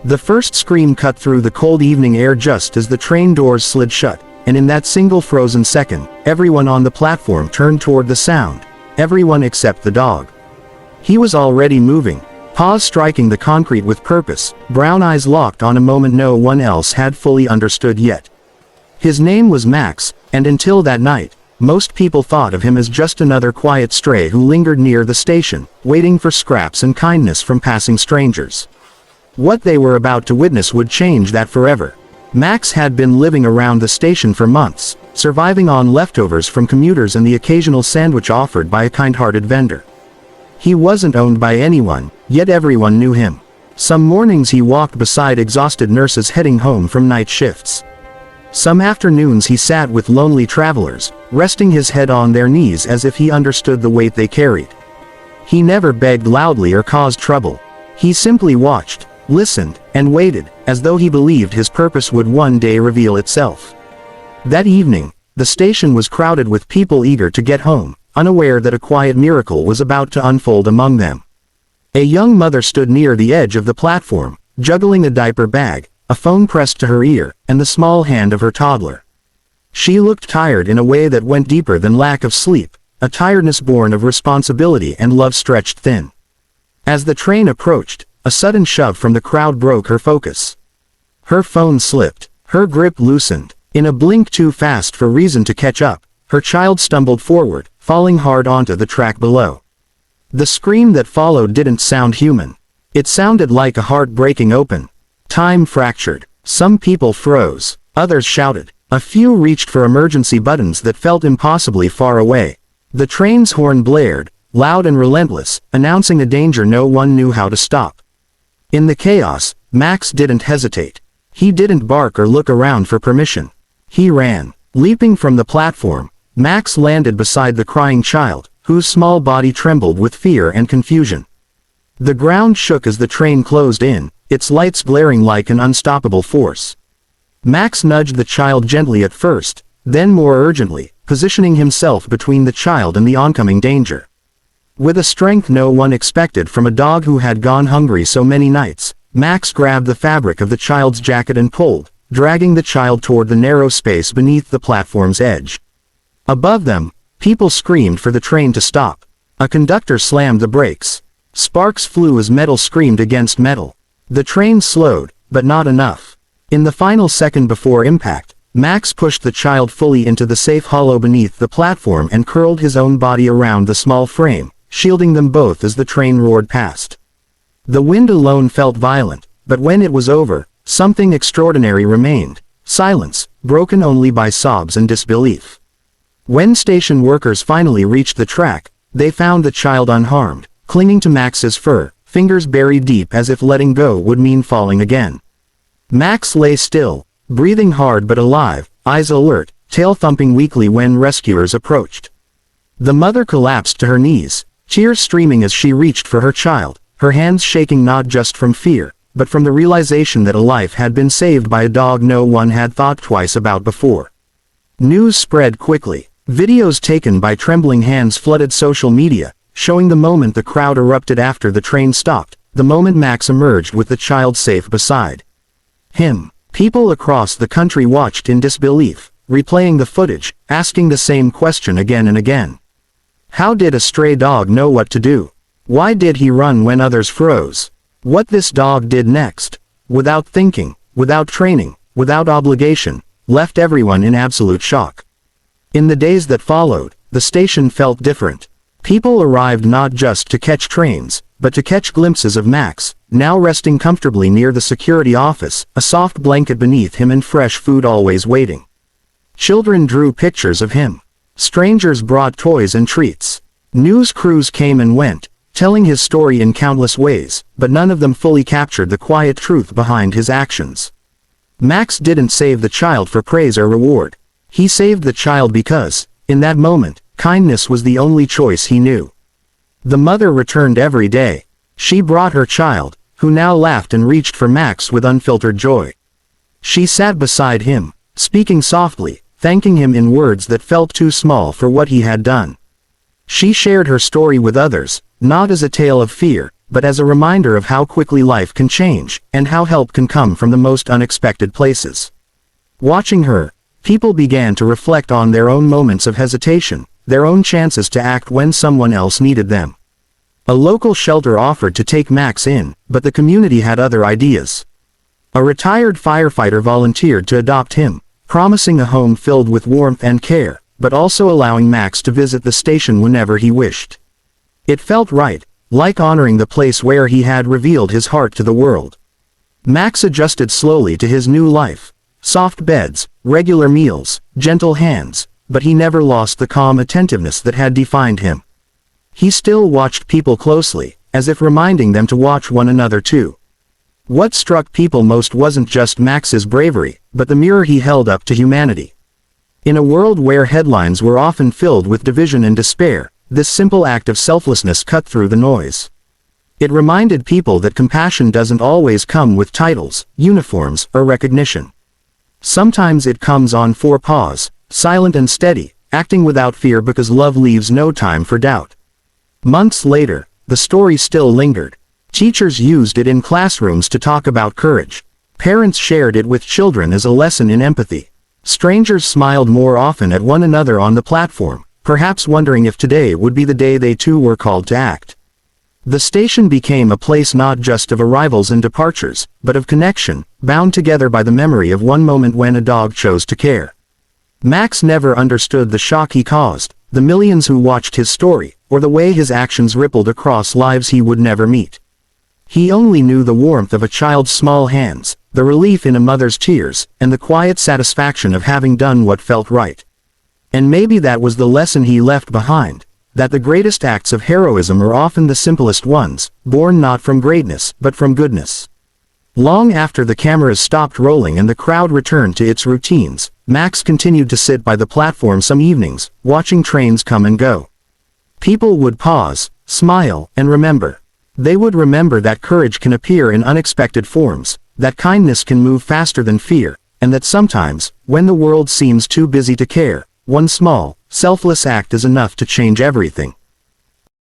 The first scream cut through the cold evening air just as the train doors slid shut, and in that single frozen second, everyone on the platform turned toward the sound. Everyone except the dog. He was already moving, paws striking the concrete with purpose, brown eyes locked on a moment no one else had fully understood yet. His name was Max, and until that night, most people thought of him as just another quiet stray who lingered near the station, waiting for scraps and kindness from passing strangers. What they were about to witness would change that forever. Max had been living around the station for months, surviving on leftovers from commuters and the occasional sandwich offered by a kind-hearted vendor. He wasn't owned by anyone, yet everyone knew him. Some mornings he walked beside exhausted nurses heading home from night shifts. Some afternoons he sat with lonely travelers, resting his head on their knees as if he understood the weight they carried. He never begged loudly or caused trouble. He simply watched, listened, and waited, as though he believed his purpose would one day reveal itself. That evening, the station was crowded with people eager to get home, unaware that a quiet miracle was about to unfold among them. A young mother stood near the edge of the platform, juggling a diaper bag, a phone pressed to her ear, and the small hand of her toddler. She looked tired in a way that went deeper than lack of sleep, a tiredness born of responsibility and love stretched thin. As the train approached, a sudden shove from the crowd broke her focus. Her phone slipped, her grip loosened. In a blink too fast for reason to catch up, her child stumbled forward, falling hard onto the track below. The scream that followed didn't sound human. It sounded like a heart breaking open. Time fractured. Some people froze. Others shouted. A few reached for emergency buttons that felt impossibly far away. The train's horn blared, loud and relentless, announcing a danger no one knew how to stop. In the chaos, Max didn't hesitate. He didn't bark or look around for permission. He ran. Leaping from the platform, Max landed beside the crying child, whose small body trembled with fear and confusion. The ground shook as the train closed in, its lights glaring like an unstoppable force. Max nudged the child gently at first, then more urgently, positioning himself between the child and the oncoming danger. With a strength no one expected from a dog who had gone hungry so many nights, Max grabbed the fabric of the child's jacket and pulled, dragging the child toward the narrow space beneath the platform's edge. Above them, people screamed for the train to stop. A conductor slammed the brakes. Sparks flew as metal screamed against metal. The train slowed, but not enough. In the final second before impact, Max pushed the child fully into the safe hollow beneath the platform and curled his own body around the small frame, shielding them both as the train roared past. The wind alone felt violent, but when it was over, something extraordinary remained. Silence, broken only by sobs and disbelief. When station workers finally reached the track, they found the child unharmed, clinging to Max's fur, fingers buried deep as if letting go would mean falling again. Max lay still, breathing hard but alive, eyes alert, tail thumping weakly when rescuers approached. The mother collapsed to her knees, tears streaming as she reached for her child, her hands shaking not just from fear, but from the realization that a life had been saved by a dog no one had thought twice about before. News spread quickly. Videos taken by trembling hands flooded social media, showing the moment the crowd erupted after the train stopped, the moment Max emerged with the child safe beside him. People across the country watched in disbelief, replaying the footage, asking the same question again and again. How did a stray dog know what to do? Why did he run when others froze? What this dog did next, without thinking, without training, without obligation, left everyone in absolute shock. In the days that followed, the station felt different. People arrived not just to catch trains, but to catch glimpses of Max, now resting comfortably near the security office, a soft blanket beneath him and fresh food always waiting. Children drew pictures of him. Strangers brought toys and treats. News crews came and went, telling his story in countless ways, but none of them fully captured the quiet truth behind his actions. Max didn't save the child for praise or reward. He saved the child because, in that moment, kindness was the only choice he knew. The mother returned every day. She brought her child, who now laughed and reached for Max with unfiltered joy. She sat beside him, speaking softly, thanking him in words that felt too small for what he had done. She shared her story with others, not as a tale of fear, but as a reminder of how quickly life can change, and how help can come from the most unexpected places. Watching her, people began to reflect on their own moments of hesitation, their own chances to act when someone else needed them. A local shelter offered to take Max in, but the community had other ideas. A retired firefighter volunteered to adopt him, promising a home filled with warmth and care, but also allowing Max to visit the station whenever he wished. It felt right, like honoring the place where he had revealed his heart to the world. Max adjusted slowly to his new life. Soft beds, regular meals, gentle hands, but he never lost the calm attentiveness that had defined him. He still watched people closely, as if reminding them to watch one another too. What struck people most wasn't just Max's bravery, but the mirror he held up to humanity. In a world where headlines were often filled with division and despair, this simple act of selflessness cut through the noise. It reminded people that compassion doesn't always come with titles, uniforms, or recognition. Sometimes it comes on four paws, silent and steady, acting without fear because love leaves no time for doubt. Months later, the story still lingered. Teachers used it in classrooms to talk about courage. Parents shared it with children as a lesson in empathy. Strangers smiled more often at one another on the platform, perhaps wondering if today would be the day they too were called to act. The station became a place not just of arrivals and departures, but of connection, bound together by the memory of one moment when a dog chose to care. Max never understood the shock he caused, the millions who watched his story, or the way his actions rippled across lives he would never meet. He only knew the warmth of a child's small hands, the relief in a mother's tears, and the quiet satisfaction of having done what felt right. And maybe that was the lesson he left behind. That the greatest acts of heroism are often the simplest ones, born not from greatness, but from goodness. Long after the cameras stopped rolling and the crowd returned to its routines, Max continued to sit by the platform some evenings, watching trains come and go. People would pause, smile, and remember. They would remember that courage can appear in unexpected forms, that kindness can move faster than fear, and that sometimes, when the world seems too busy to care, one small, selfless act is enough to change everything.